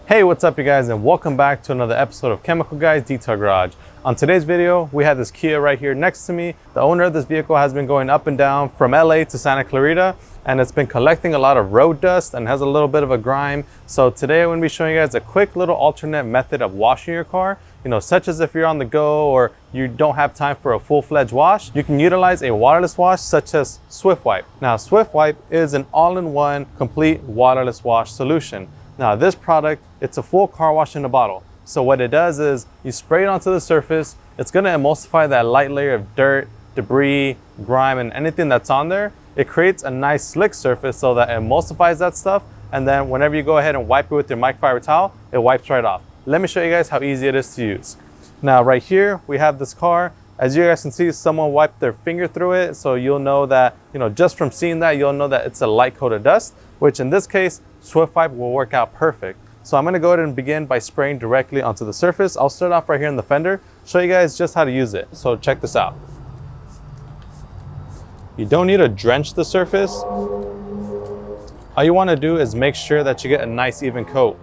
Hey, what's up you guys, and welcome back to another episode of Chemical Guys Detail Garage. On today's video, we have this Kia right here next to me. The owner of this vehicle has been going up and down from LA to Santa Clarita, and it's been collecting a lot of road dust and has a little bit of a grime. So today I'm going to be showing you guys a quick little alternate method of washing your car. Such as if you're on the go or you don't have time for a full-fledged wash, you can utilize a waterless wash such as Swift Wipe. Now, Swift Wipe is an all-in-one complete waterless wash solution. Now, this product, it's a full car wash in a bottle. So what it does is you spray it onto the surface. It's going to emulsify that light layer of dirt, debris, grime, and anything that's on there. It creates a nice slick surface so that it emulsifies that stuff. And then whenever you go ahead and wipe it with your microfiber towel, it wipes right off. Let me show you guys how easy it is to use. Now, right here, we have this car. As you guys can see, someone wiped their finger through it. So you'll know that, just from seeing that, you'll know that it's a light coat of dust, which in this case, Swift Wipe will work out perfect. So I'm going to go ahead and begin by spraying directly onto the surface. I'll start off right here in the fender, show you guys just how to use it. So check this out. You don't need to drench the surface. All you want to do is make sure that you get a nice even coat.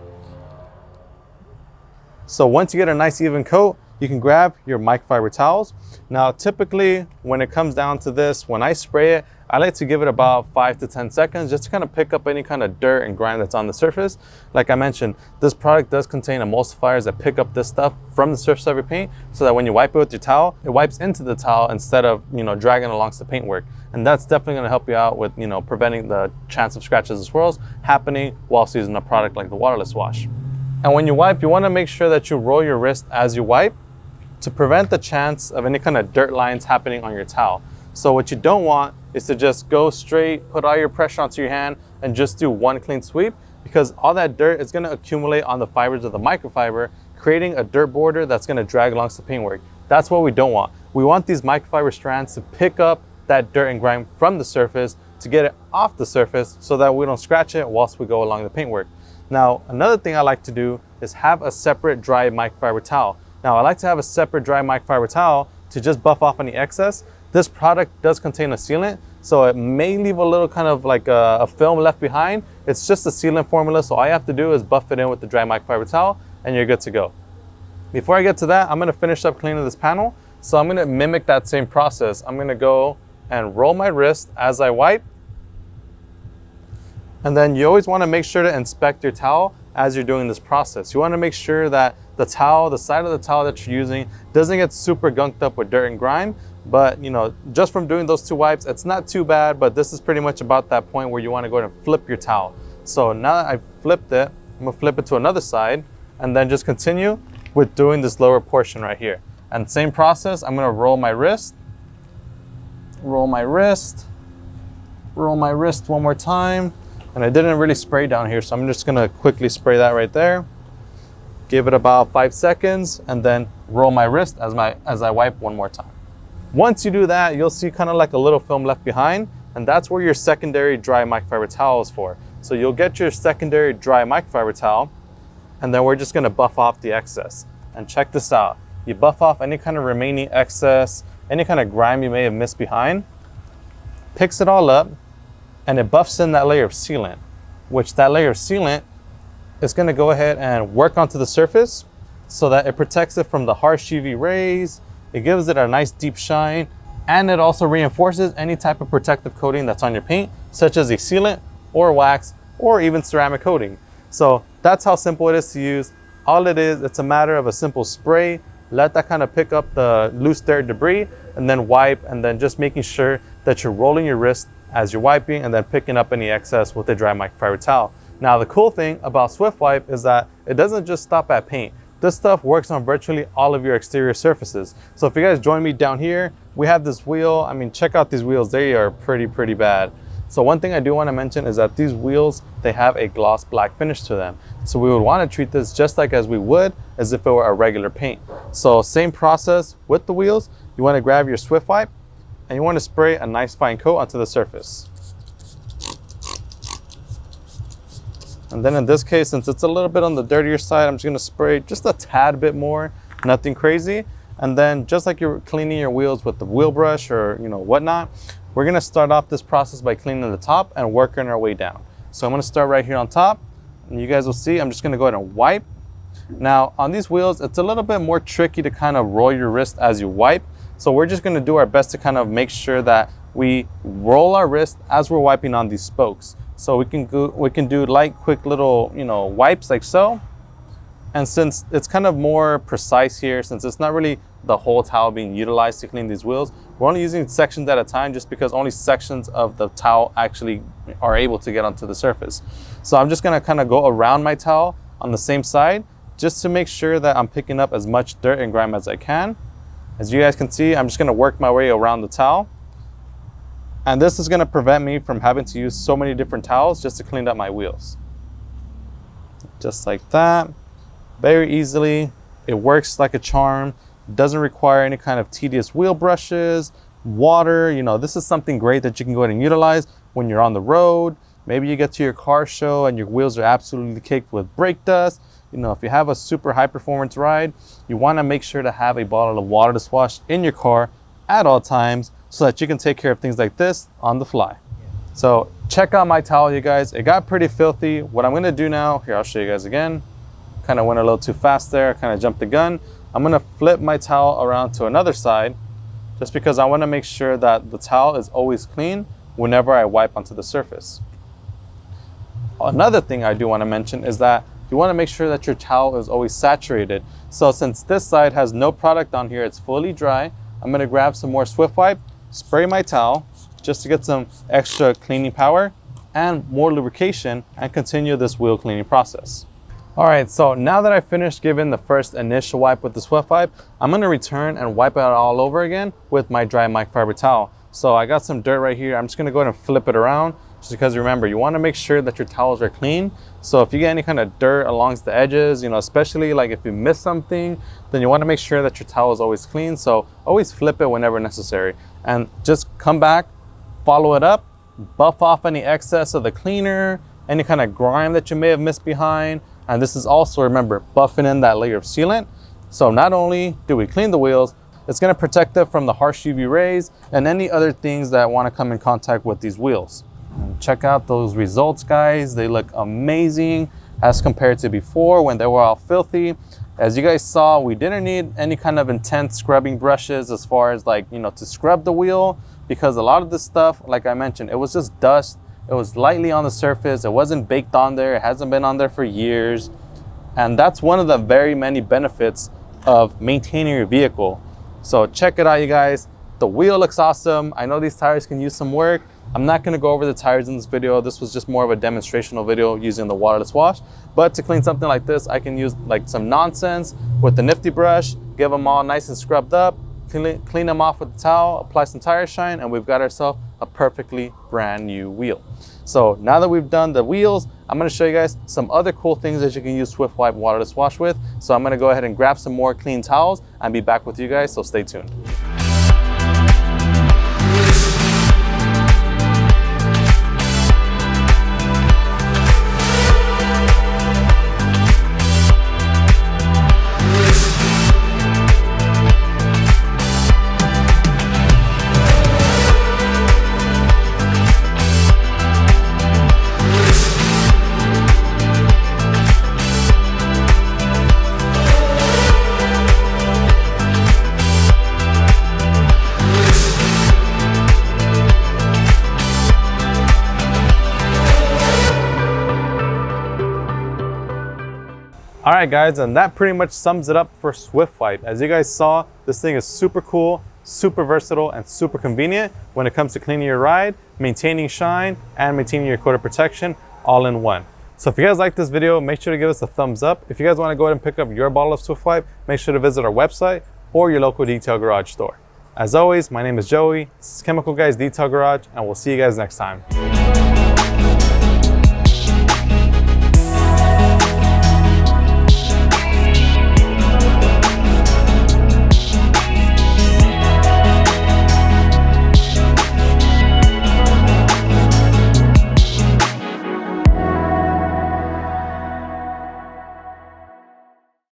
So once you get a nice even coat, you can grab your microfiber towels. Now, typically when it comes down to this, when I spray it, I like to give it about 5 to 10 seconds just to kind of pick up any kind of dirt and grime that's on the surface. Like I mentioned, this product does contain emulsifiers that pick up this stuff from the surface of your paint so that when you wipe it with your towel, it wipes into the towel instead of, dragging along the paintwork. And that's definitely going to help you out with, preventing the chance of scratches and swirls happening whilst using a product like the waterless wash. And when you wipe, you want to make sure that you roll your wrist as you wipe to prevent the chance of any kind of dirt lines happening on your towel. So what you don't want is to just go straight, put all your pressure onto your hand and just do one clean sweep, because all that dirt is going to accumulate on the fibers of the microfiber, creating a dirt border that's going to drag along the paintwork. That's what we don't want. We want these microfiber strands to pick up that dirt and grime from the surface to get it off the surface so that we don't scratch it whilst we go along the paintwork. Now, another thing I like to do is have a separate dry microfiber towel. Now, I like to have a separate dry microfiber towel to just buff off any excess. This product does contain a sealant, so it may leave a little kind of like a film left behind. It's just a sealant formula, so all you have to do is buff it in with the dry microfiber towel and you're good to go. Before I get to that, I'm gonna finish up cleaning this panel. So I'm gonna mimic that same process. I'm gonna go and roll my wrist as I wipe. And then you always wanna make sure to inspect your towel as you're doing this process. You wanna make sure that the towel, the side of the towel that you're using doesn't get super gunked up with dirt and grime. But just from doing those two wipes, it's not too bad, but this is pretty much about that point where you wanna go ahead and flip your towel. So now that I've flipped it, I'm gonna flip it to another side and then just continue with doing this lower portion right here. And same process, I'm gonna roll my wrist, roll my wrist, roll my wrist one more time. And I didn't really spray down here, so I'm just gonna quickly spray that right there. Give it about 5 seconds and then roll my wrist as I wipe one more time. Once you do that, you'll see kind of like a little film left behind, and that's where your secondary dry microfiber towel is for. So you'll get your secondary dry microfiber towel, and then we're just gonna buff off the excess. And check this out. You buff off any kind of remaining excess, any kind of grime you may have missed behind, picks it all up, and it buffs in that layer of sealant, which that layer of sealant is gonna go ahead and work onto the surface so that it protects it from the harsh UV rays. It gives it a nice deep shine, and it also reinforces any type of protective coating that's on your paint, such as a sealant or wax or even ceramic coating. So that's how simple it is to use. All it is, it's a matter of a simple spray, let that kind of pick up the loose dirt debris, and then wipe, and then just making sure that you're rolling your wrist as you're wiping and then picking up any excess with a dry microfiber towel. Now, the cool thing about Swift Wipe is that it doesn't just stop at paint. This stuff works on virtually all of your exterior surfaces. So if you guys join me down here, we have this wheel. I mean, check out these wheels. They are pretty bad. So one thing I do want to mention is that these wheels, they have a gloss black finish to them. So we would want to treat this just like as we would as if it were a regular paint. So same process with the wheels. You want to grab your Swift Wipe and you want to spray a nice fine coat onto the surface. And then in this case, since it's a little bit on the dirtier side, I'm just gonna spray just a tad bit more, nothing crazy. And then just like you're cleaning your wheels with the wheel brush or whatnot, we're gonna start off this process by cleaning the top and working our way down. So I'm gonna start right here on top, and you guys will see, I'm just gonna go ahead and wipe. Now on these wheels, it's a little bit more tricky to kind of roll your wrist as you wipe. So we're just gonna do our best to kind of make sure that we roll our wrist as we're wiping on these spokes. So we can do light, quick little, wipes like so. And since it's kind of more precise here, since it's not really the whole towel being utilized to clean these wheels, we're only using sections at a time just because only sections of the towel actually are able to get onto the surface. So I'm just gonna kind of go around my towel on the same side just to make sure that I'm picking up as much dirt and grime as I can. As you guys can see, I'm just gonna work my way around the towel. And this is gonna prevent me from having to use so many different towels just to clean up my wheels. Just like that. Very easily, it works like a charm. Doesn't require any kind of tedious wheel brushes, water. This is something great that you can go ahead and utilize when you're on the road. Maybe you get to your car show and your wheels are absolutely caked with brake dust. If you have a super high performance ride, you wanna make sure to have a bottle of waterless wash in your car at all times so that you can take care of things like this on the fly. So check out my towel, you guys. It got pretty filthy. What I'm gonna do now, here, I'll show you guys again. Kind of went a little too fast there, kind of jumped the gun. I'm gonna flip my towel around to another side just because I wanna make sure that the towel is always clean whenever I wipe onto the surface. Another thing I do wanna mention is that you wanna make sure that your towel is always saturated. So since this side has no product on here, it's fully dry, I'm gonna grab some more Swift Wipe, spray my towel just to get some extra cleaning power and more lubrication and continue this wheel cleaning process. All right, so now that I finished giving the first initial wipe with the Swift Wipe, I'm gonna return and wipe it all over again with my dry microfiber towel. So I got some dirt right here. I'm just gonna go ahead and flip it around just because remember, you wanna make sure that your towels are clean. So if you get any kind of dirt along the edges, especially like if you miss something, then you wanna make sure that your towel is always clean. So always flip it whenever necessary. And just come back, follow it up, buff off any excess of the cleaner, any kind of grime that you may have missed behind. And this is also, remember, buffing in that layer of sealant. So not only do we clean the wheels, it's gonna protect them from the harsh UV rays and any other things that wanna come in contact with these wheels. And check out those results, guys. They look amazing as compared to before when they were all filthy. As you guys saw, we didn't need any kind of intense scrubbing brushes as far as to scrub the wheel, because a lot of this stuff, like I mentioned, it was just dust. It was lightly on the surface. It wasn't baked on there. It hasn't been on there for years. And that's one of the very many benefits of maintaining your vehicle. So check it out, you guys. The wheel looks awesome. I know these tires can use some work. I'm not gonna go over the tires in this video. This was just more of a demonstrational video using the waterless wash. But to clean something like this, I can use some nonsense with the nifty brush, give them all nice and scrubbed up, clean them off with the towel, apply some tire shine, and we've got ourselves a perfectly brand new wheel. So now that we've done the wheels, I'm gonna show you guys some other cool things that you can use Swift Wipe waterless wash with. So I'm gonna go ahead and grab some more clean towels and be back with you guys, so stay tuned. All right, guys, and that pretty much sums it up for Swift Wipe. As you guys saw, this thing is super cool, super versatile, and super convenient when it comes to cleaning your ride, maintaining shine, and maintaining your coated protection all in one. So if you guys like this video, make sure to give us a thumbs up. If you guys want to go ahead and pick up your bottle of Swift Wipe, make sure to visit our website or your local detail garage store. As always, my name is Joey, this is Chemical Guys Detail Garage, and we'll see you guys next time.